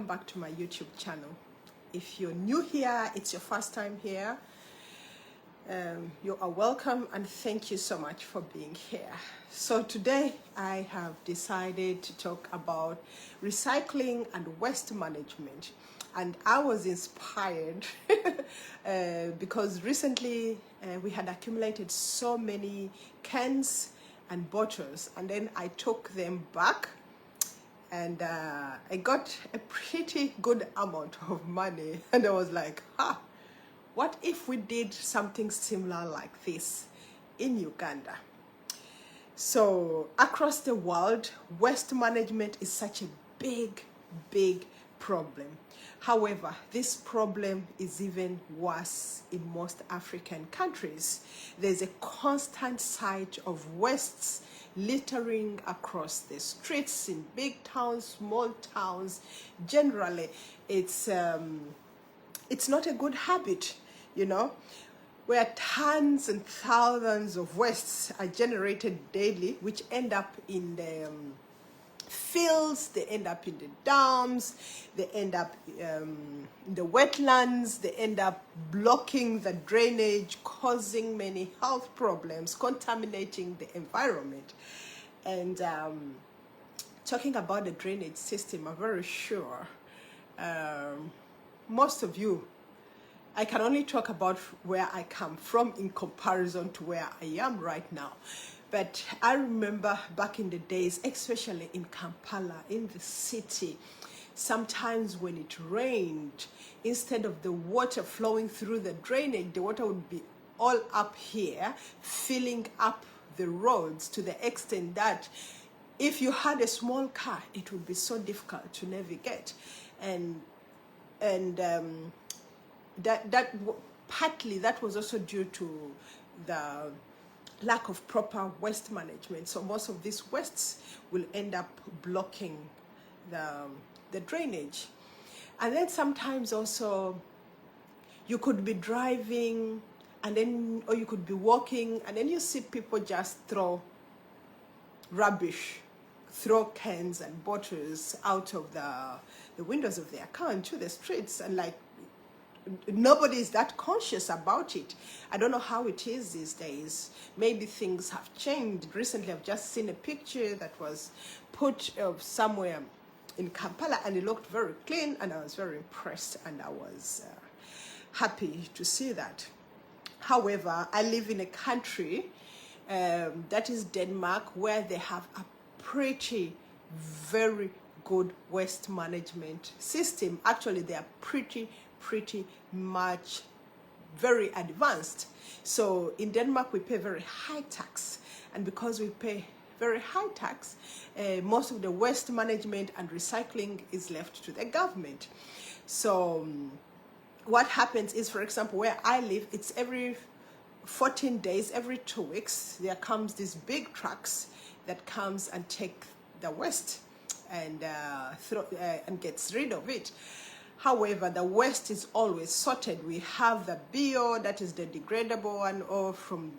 welcome back to my YouTube channel. If you're new here, it's your first time here, you are welcome and thank you so much for being here. So today I have decided to talk about recycling and waste management, and I was inspired because recently we had accumulated so many cans and bottles, and then I took them back and I got a pretty good amount of money, and I was like, what if we did something similar like this in Uganda? So across the world, waste management is such a big problem. However, this problem is even worse in most African countries. There's a constant sight of wastes littering across the streets in big towns, small towns. Generally, it's not a good habit, you know, where tons and thousands of wastes are generated daily, which end up in the fields, they end up in the dams, they end up in the wetlands, they end up blocking the drainage, causing many health problems, contaminating the environment. And talking about the drainage system, I'm very sure most of you, I can only talk about where I come from in comparison to where I am right now. But I remember back in the days, especially in Kampala, in the city, sometimes when it rained, instead of the water flowing through the drainage, the water would be all up here, filling up the roads to the extent that if you had a small car, it would be so difficult to navigate. And partly that was also due to the lack of proper waste management. So most of these wastes will end up blocking the drainage. And then sometimes also you could be driving and then, or you could be walking and then you see people just throw rubbish, throw cans and bottles out of the windows of their car into the streets, and like nobody is that conscious about it. I don't know how it is these days. Maybe things have changed. Recently, I've just seen a picture that was put somewhere in Kampala, and it looked very clean, and I was very impressed, and I was happy to see that. However, I live in a country that is Denmark, where they have a very good waste management system. Actually, they are pretty much very advanced. So in Denmark, we pay very high tax, and because we pay very high tax, most of the waste management and recycling is left to the government. So what happens is, for example, where I live, it's every 14 days, every 2 weeks, there comes these big trucks that comes and take the waste and gets rid of it. However, the waste is always sorted. We have the bio, that is the degradable one, or from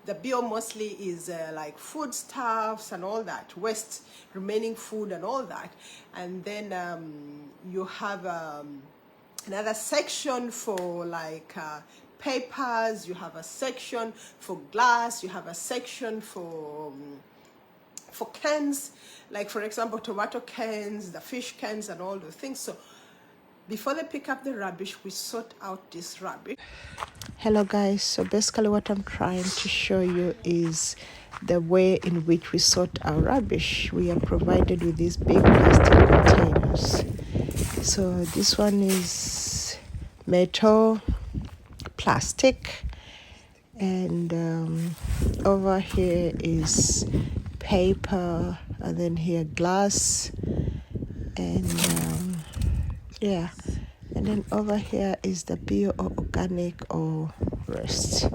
the bio mostly is like foodstuffs and all that, waste, remaining food and all that. And then you have another section for like papers, you have a section for glass, you have a section for cans, like for example, tomato cans, the fish cans and all those things. So before they pick up the rubbish, we sort out this rubbish. Hello guys, so basically what I'm trying to show you is the way in which we sort our rubbish. We are provided with these big plastic containers. So this one is metal, plastic, and over here is paper, and then here glass, and yeah, and then over here is the bio or organic or rest,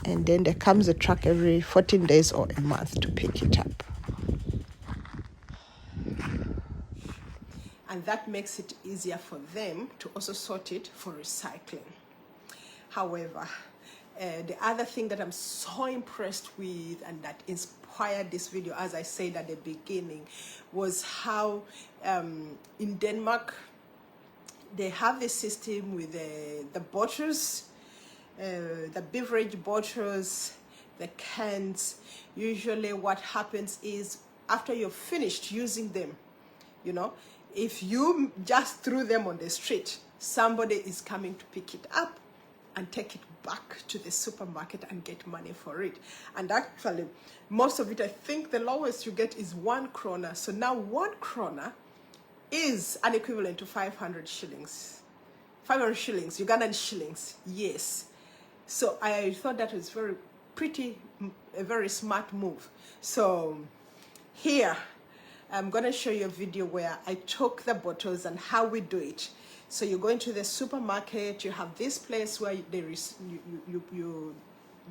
and then there comes a truck every 14 days or a month to pick it up, and that makes it easier for them to also sort it for recycling. However, the other thing that I'm so impressed with and that inspired this video, as I said at the beginning, was how in Denmark they have a system with the bottles, the beverage bottles, the cans. Usually what happens is after you've finished using them, you know, if you just threw them on the street, somebody is coming to pick it up and take it back to the supermarket and get money for it. And actually, most of it, I think the lowest you get is 1 krona. So now 1 krona is an equivalent to 500 shillings. 500 shillings, Ugandan shillings, yes. So I thought that was a very smart move. So here, I'm gonna show you a video where I took the bottles and how we do it. So you go into the supermarket, you have this place where they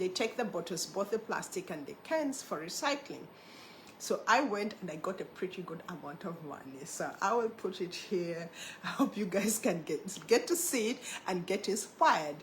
take the bottles, both the plastic and the cans, for recycling. So I went and I got a pretty good amount of money. So I will put it here. I hope you guys can get to see it and get inspired.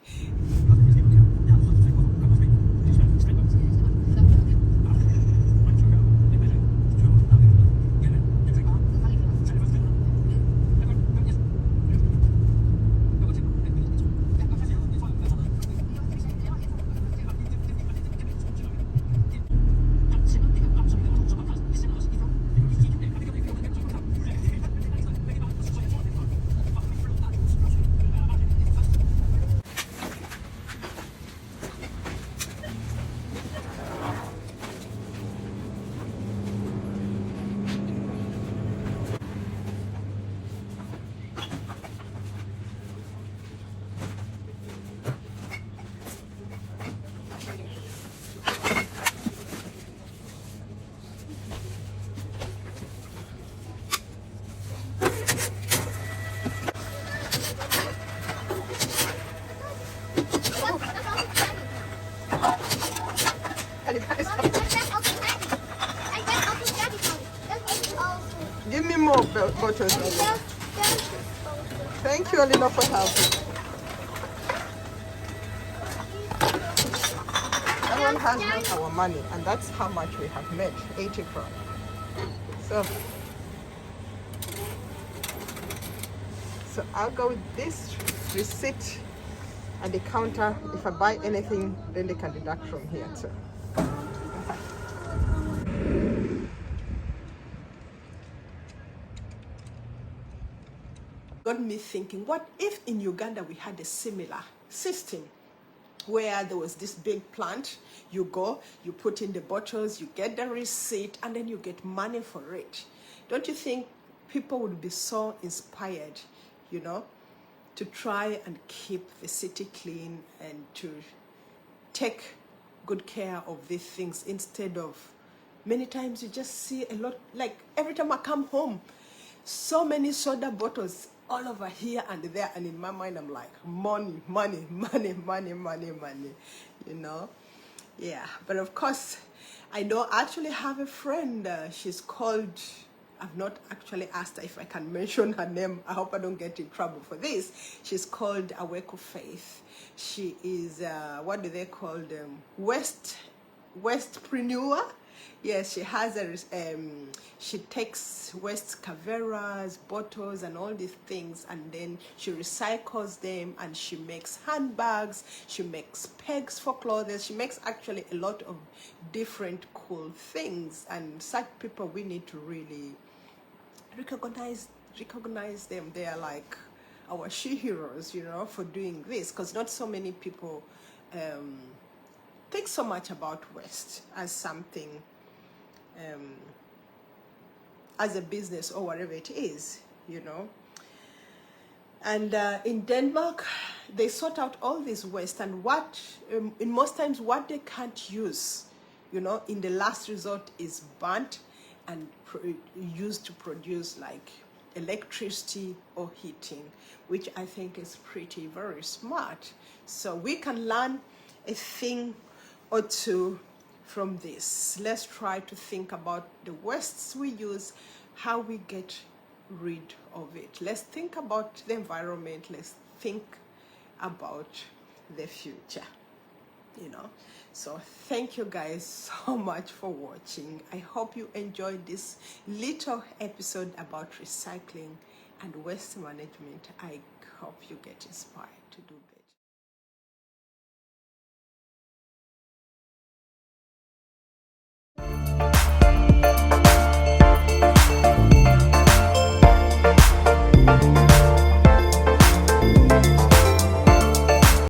Give me more bottles. Thank you, Alina, for helping. Everyone has made our money, and that's how much we have made, 80 krona. So I'll go with this receipt at the counter. If I buy anything, then they can deduct from here too. Got me thinking, what if in Uganda we had a similar system where there was this big plant, you go, you put in the bottles, you get the receipt, and then you get money for it? Don't you think people would be so inspired, you know, to try and keep the city clean and to take good care of these things, instead of many times you just see a lot, like every time I come home, so many soda bottles all over here and there, and in my mind I'm like, money, money, money, money, money, money, you know? Yeah, but of course, I don't actually have a friend, she's called, I've not actually asked her if I can mention her name. I hope I don't get in trouble for this. She's called Aweko Faith. She is, what do they call them? Westpreneur. Yes, she has she takes waste caveras, bottles, and all these things, and then she recycles them, and she makes handbags, she makes pegs for clothes, she makes actually a lot of different cool things. And such people, we need to really recognize them. They are like our she heroes, you know, for doing this, because not so many people think so much about waste as something, as a business or whatever it is, you know. And in Denmark, they sort out all this waste, and what in most times what they can't use, you know, in the last resort is burnt and used to produce like electricity or heating, which I think is very smart. So we can learn a thing or two from this. Let's try to think about the wastes we use, how we get rid of it. Let's think about the environment. Let's think about the future, you know. So thank you guys so much for watching. I hope you enjoyed this little episode about recycling and waste management. I hope you get inspired to do better.